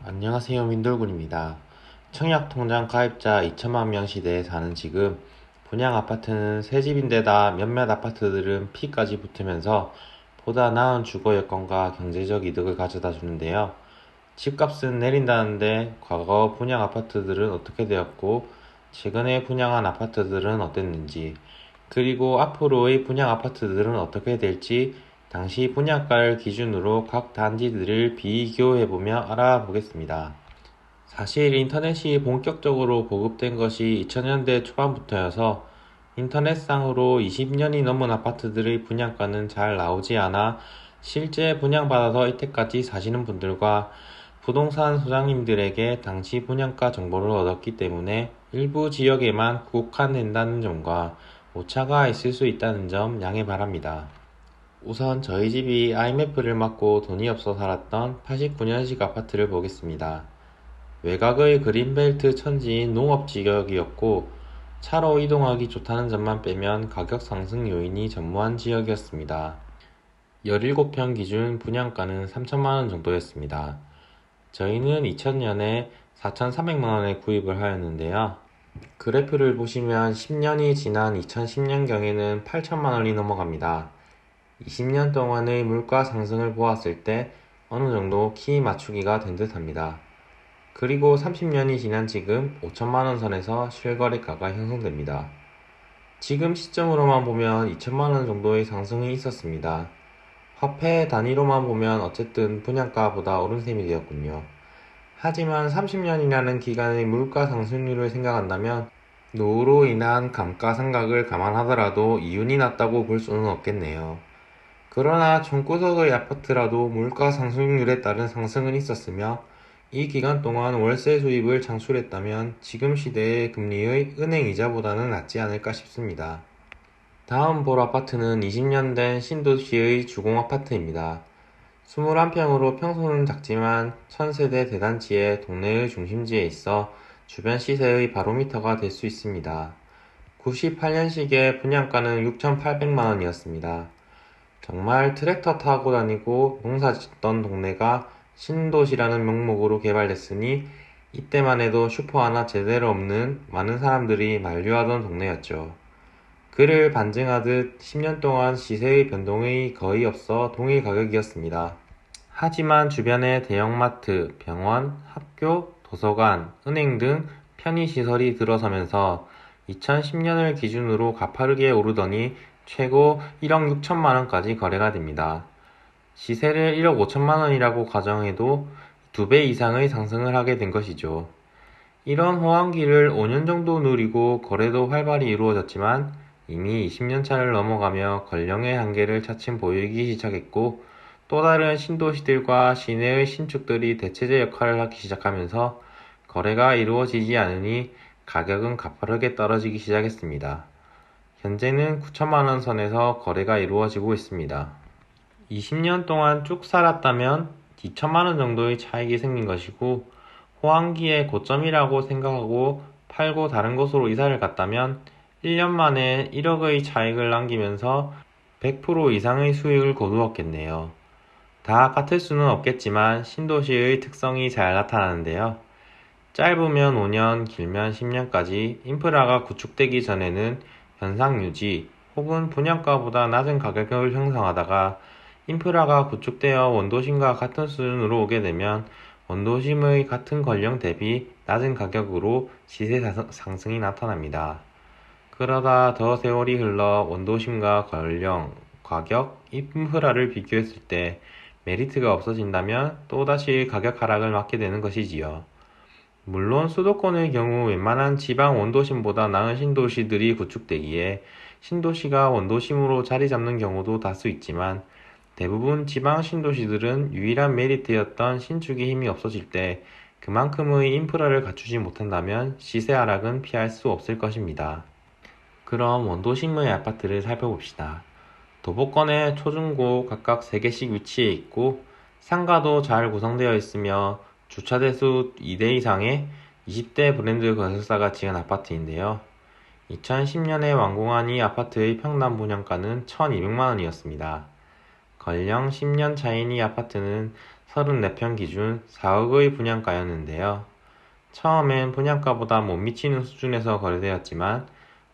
안녕하세요. 민돌군입니다. 청약통장 가입자 2천만 명 시대에 사는 지금 분양 아파트는 새 집인데다 몇몇 아파트들은 피까지 붙으면서 보다 나은 주거 여건과 경제적 이득을 가져다 주는데요. 집값은 내린다는데 과거 분양 아파트들은 어떻게 되었고 최근에 분양한 아파트들은 어땠는지, 그리고 앞으로의 분양 아파트들은 어떻게 될지 당시 분양가를 기준으로 각 단지들을 비교해보며 알아보겠습니다. 사실 인터넷이 본격적으로 보급된 것이 2000년대 초반부터여서 인터넷상으로 20년이 넘은 아파트들의 분양가는 잘 나오지 않아 실제 분양받아서 이때까지 사시는 분들과 부동산 소장님들에게 당시 분양가 정보를 얻었기 때문에 일부 지역에만 국한된다는 점과 오차가 있을 수 있다는 점 양해 바랍니다. 우선 저희 집이 IMF를 맞고 돈이 없어 살았던 89년식 아파트를 보겠습니다. 외곽의 그린벨트 천지인 농업지역이었고 차로 이동하기 좋다는 점만 빼면 가격 상승 요인이 전무한 지역이었습니다. 17평 기준 분양가는 3천만원 정도였습니다. 저희는 2000년에 4,300만원에 구입을 하였는데요. 그래프를 보시면 10년이 지난 2010년경에는 8천만원이 넘어갑니다. 20년 동안의 물가 상승을 보았을 때 어느 정도 키 맞추기가 된 듯합니다. 그리고 30년이 지난 지금 5천만원 선에서 실거래가가 형성됩니다. 지금 시점으로만 보면 2천만원 정도의 상승이 있었습니다. 화폐 단위로만 보면 어쨌든 분양가보다 오른 셈이 되었군요. 하지만 30년이라는 기간의 물가 상승률을 생각한다면 노후로 인한 감가상각을 감안하더라도 이윤이 났다고 볼 수는 없겠네요. 그러나 총구석의 아파트라도 물가 상승률에 따른 상승은 있었으며 이 기간 동안 월세 수입을 창출했다면 지금 시대의 금리의 은행 이자보다는 낫지 않을까 싶습니다. 다음 볼 아파트는 20년 된 신도시의 주공아파트입니다. 21평으로 평수는 작지만 1000세대 대단지의 동네의 중심지에 있어 주변 시세의 바로미터가 될 수 있습니다. 98년식의 분양가는 6,800만원이었습니다. 정말 트랙터 타고 다니고 농사 짓던 동네가 신도시라는 명목으로 개발됐으니 이때만 해도 슈퍼 하나 제대로 없는 많은 사람들이 만류하던 동네였죠. 그를 반증하듯 10년 동안 시세의 변동이 거의 없어 동일 가격이었습니다. 하지만 주변에 대형마트, 병원, 학교, 도서관, 은행 등 편의시설이 들어서면서 2010년을 기준으로 가파르게 오르더니 최고 1억 6천만원까지 거래가 됩니다. 시세를 1억 5천만원이라고 가정해도 2배 이상의 상승을 하게 된 것이죠. 이런 호황기를 5년 정도 누리고 거래도 활발히 이루어졌지만 이미 20년 차를 넘어가며 권령의 한계를 차츰 보이기 시작했고 또 다른 신도시들과 시내의 신축들이 대체제 역할을 하기 시작하면서 거래가 이루어지지 않으니 가격은 가파르게 떨어지기 시작했습니다. 현재는 9천만원 선에서 거래가 이루어지고 있습니다. 20년 동안 쭉 살았다면 2천만원 정도의 차익이 생긴 것이고 호황기의 고점이라고 생각하고 팔고 다른 곳으로 이사를 갔다면 1년 만에 1억의 차익을 남기면서 100% 이상의 수익을 거두었겠네요. 다 같을 수는 없겠지만 신도시의 특성이 잘 나타나는데요. 짧으면 5년, 길면 10년까지 인프라가 구축되기 전에는 현상 유지 혹은 분양가보다 낮은 가격을 형성하다가 인프라가 구축되어 원도심과 같은 수준으로 오게 되면 원도심의 같은 권령 대비 낮은 가격으로 시세 상승이 나타납니다. 그러다 더 세월이 흘러 원도심과 권령, 가격, 인프라를 비교했을 때 메리트가 없어진다면 또다시 가격 하락을 맞게 되는 것이지요. 물론 수도권의 경우 웬만한 지방 원도심보다 나은 신도시들이 구축되기에 신도시가 원도심으로 자리 잡는 경우도 다수 있지만 대부분 지방 신도시들은 유일한 메리트였던 신축의 힘이 없어질 때 그만큼의 인프라를 갖추지 못한다면 시세 하락은 피할 수 없을 것입니다. 그럼 원도심의 아파트를 살펴봅시다. 도보권에 초중고 각각 3개씩 위치해 있고 상가도 잘 구성되어 있으며 주차대수 2대 이상의 20대 브랜드 건설사가 지은 아파트인데요. 2010년에 완공한 이 아파트의 평당 분양가는 1,200만원이었습니다. 권령 10년 차인 이 아파트는 34평 기준 4억의 분양가였는데요. 처음엔 분양가보다 못 미치는 수준에서 거래되었지만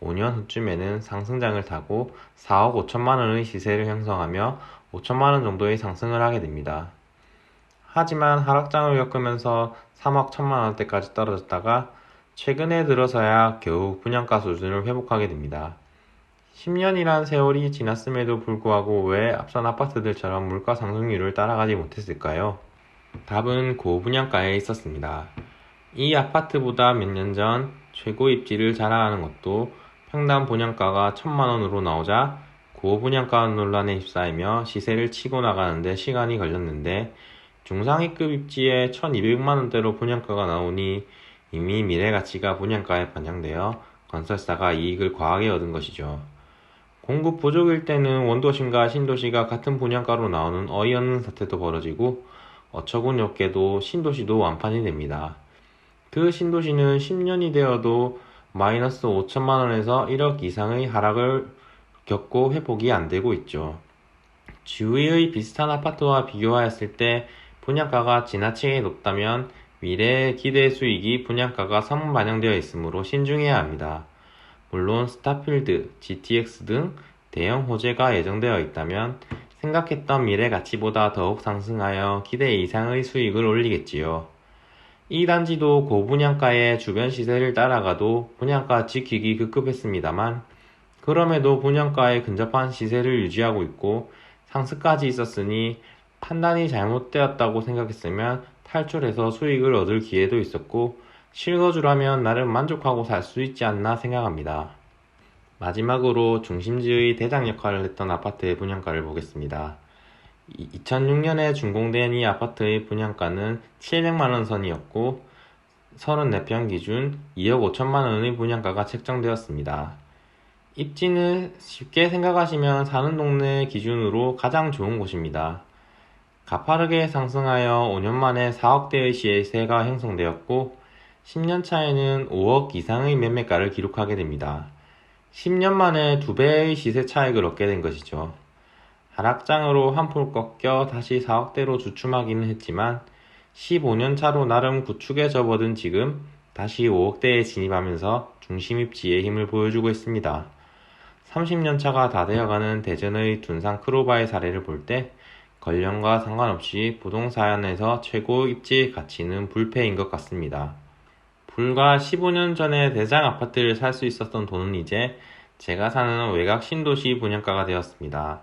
5년 후쯤에는 상승장을 타고 4억 5천만 원의 시세를 형성하며 5천만 원 정도의 상승을 하게 됩니다. 하지만 하락장을 겪으면서 3억 1천만 원대까지 떨어졌다가 최근에 들어서야 겨우 분양가 수준을 회복하게 됩니다. 10년이란 세월이 지났음에도 불구하고 왜 앞선 아파트들처럼 물가 상승률을 따라가지 못했을까요? 답은 고분양가에 있었습니다. 이 아파트보다 몇 년 전 최고 입지를 자랑하는 것도 평당 분양가가 1천만 원으로 나오자 고분양가 논란에 휩싸이며 시세를 치고 나가는데 시간이 걸렸는데 중상위급 입지에 1,200만 원대로 분양가가 나오니 이미 미래가치가 분양가에 반영되어 건설사가 이익을 과하게 얻은 것이죠. 공급 부족일 때는 원도심과 신도시가 같은 분양가로 나오는 어이없는 사태도 벌어지고 어처구니 없게도 신도시도 완판이 됩니다. 그 신도시는 10년이 되어도 마이너스 5천만 원에서 1억 이상의 하락을 겪고 회복이 안 되고 있죠. 주위의 비슷한 아파트와 비교하였을 때 분양가가 지나치게 높다면 미래의 기대 수익이 분양가가 선반영되어 있으므로 신중해야 합니다. 물론 스타필드, GTX 등 대형 호재가 예정되어 있다면 생각했던 미래 가치보다 더욱 상승하여 기대 이상의 수익을 올리겠지요. 이 단지도 고분양가의 주변 시세를 따라가도 분양가 지키기 급급했습니다만 그럼에도 분양가에 근접한 시세를 유지하고 있고 상승까지 있었으니 판단이 잘못되었다고 생각했으면 탈출해서 수익을 얻을 기회도 있었고 실거주라면 나름 만족하고 살 수 있지 않나 생각합니다. 마지막으로 중심지의 대장 역할을 했던 아파트의 분양가를 보겠습니다. 2006년에 준공된 이 아파트의 분양가는 700만원 선이었고 34평 기준 2억 5천만 원의 분양가가 책정되었습니다. 입지는 쉽게 생각하시면 사는 동네 기준으로 가장 좋은 곳입니다. 가파르게 상승하여 5년 만에 4억대의 시세가 형성되었고 10년 차에는 5억 이상의 매매가를 기록하게 됩니다. 10년 만에 2배의 시세 차익을 얻게 된 것이죠. 하락장으로 한풀 꺾여 다시 4억대로 주춤하기는 했지만 15년 차로 나름 구축에 접어든 지금 다시 5억대에 진입하면서 중심 입지의 힘을 보여주고 있습니다. 30년 차가 다 되어가는 대전의 둔산 크로바의 사례를 볼 때 권력과 상관없이 부동산에서 최고 입지 가치는 불패인 것 같습니다. 불과 15년 전에 대장 아파트를 살 수 있었던 돈은 이제 제가 사는 외곽 신도시 분양가가 되었습니다.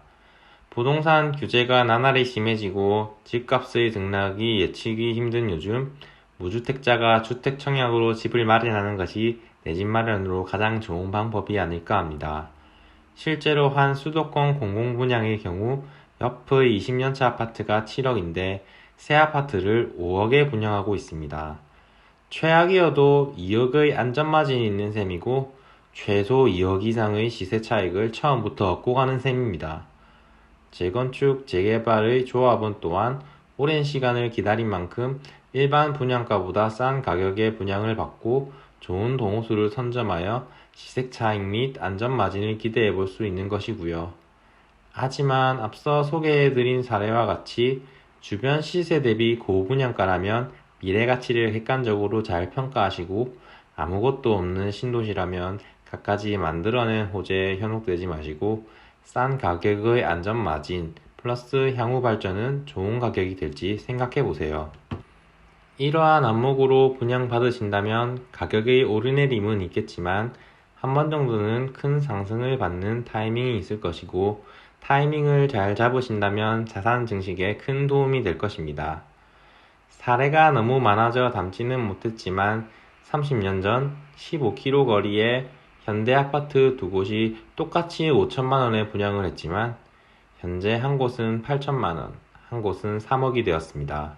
부동산 규제가 나날이 심해지고 집값의 등락이 예측이 힘든 요즘 무주택자가 주택 청약으로 집을 마련하는 것이 내 집 마련으로 가장 좋은 방법이 아닐까 합니다. 실제로 한 수도권 공공분양의 경우 옆의 20년차 아파트가 7억인데 새 아파트를 5억에 분양하고 있습니다. 최악이어도 2억의 안전마진이 있는 셈이고 최소 2억 이상의 시세 차익을 처음부터 얻고 가는 셈입니다. 재건축, 재개발의 조합원 또한 오랜 시간을 기다린 만큼 일반 분양가보다 싼 가격에 분양을 받고 좋은 동호수를 선점하여 시세 차익 및 안전마진을 기대해 볼 수 있는 것이고요. 하지만 앞서 소개해드린 사례와 같이 주변 시세 대비 고분양가라면 미래가치를 객관적으로 잘 평가하시고 아무것도 없는 신도시라면 갖가지 만들어낸 호재에 현혹되지 마시고 싼 가격의 안전마진 플러스 향후 발전은 좋은 가격이 될지 생각해 보세요. 이러한 안목으로 분양받으신다면 가격의 오르내림은 있겠지만 한 번 정도는 큰 상승을 받는 타이밍이 있을 것이고 타이밍을 잘 잡으신다면 자산 증식에 큰 도움이 될 것입니다. 사례가 너무 많아져 담지는 못했지만 30년 전 15km 거리에 현대아파트 두 곳이 똑같이 5천만 원에 분양을 했지만 현재 한 곳은 8천만 원, 한 곳은 3억이 되었습니다.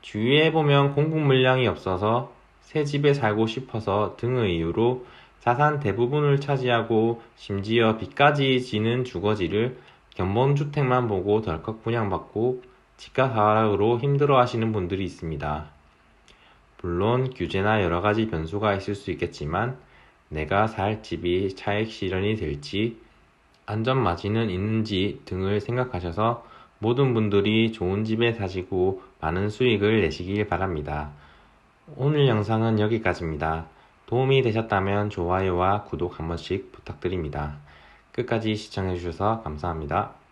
주위에 보면 공급 물량이 없어서 새 집에 살고 싶어서 등의 이유로 자산 대부분을 차지하고 심지어 빚까지 지는 주거지를 견본주택만 보고 덜컥 분양받고 집값 하락으로 힘들어하시는 분들이 있습니다. 물론 규제나 여러가지 변수가 있을 수 있겠지만 내가 살 집이 차익 실현이 될지 안전마진은 있는지 등을 생각하셔서 모든 분들이 좋은 집에 사시고 많은 수익을 내시길 바랍니다. 오늘 영상은 여기까지입니다. 도움이 되셨다면 좋아요와 구독 한 번씩 부탁드립니다. 끝까지 시청해주셔서 감사합니다.